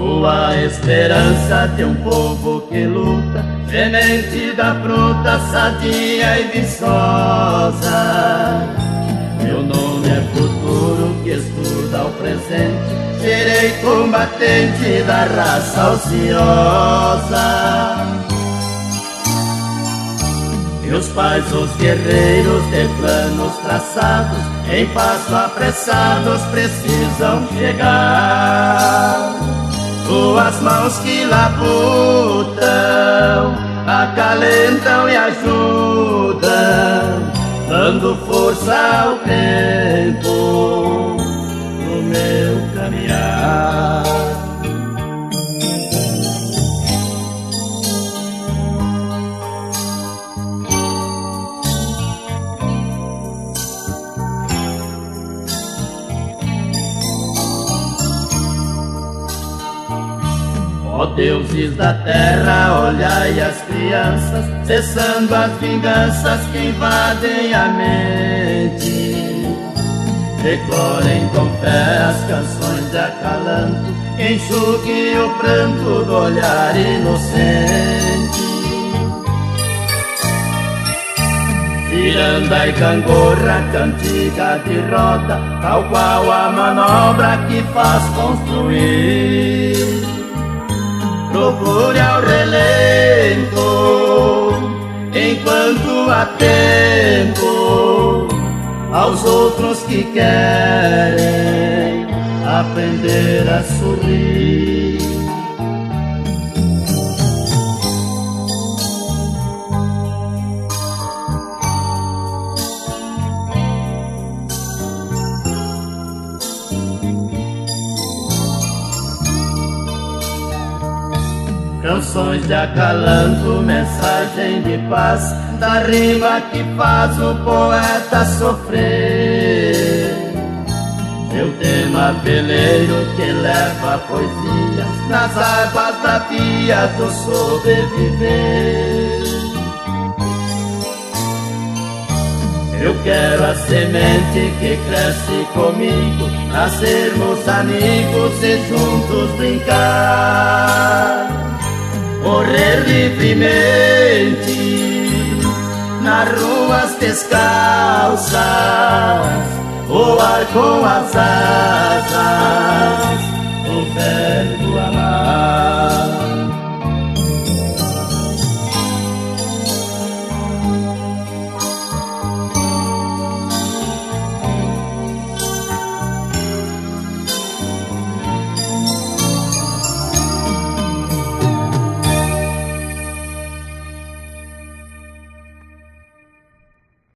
Sua esperança de um povo que luta, semente da fruta sadia e viçosa. Meu nome é futuro que estuda o presente, serei combatente da raça ociosa. Meus pais, os guerreiros de planos traçados, em passo apressados precisam chegar. Suas mãos que labutam, acalentam e ajudam, dando força ao tempo no meu caminhar. Ó deuses da terra, olhai as crianças, cessando as vinganças que invadem a mente. Decorem com fé as canções de acalanto, enxugue o pranto do olhar inocente. Ciranda e gangorra, cantiga de roda, tal qual a manobra que faz construir. Procure ao relento, enquanto há tempo, aos outros que querem aprender a sorrir. Canções de acalanto, mensagem de paz, da rima que faz o poeta sofrer. Meu tema peleiro que leva poesias nas águas da via do sobreviver. Eu quero a semente que cresce comigo, nascermos amigos e juntos brincar. Correr livremente nas ruas descalças, voar com as asas do verbo amar.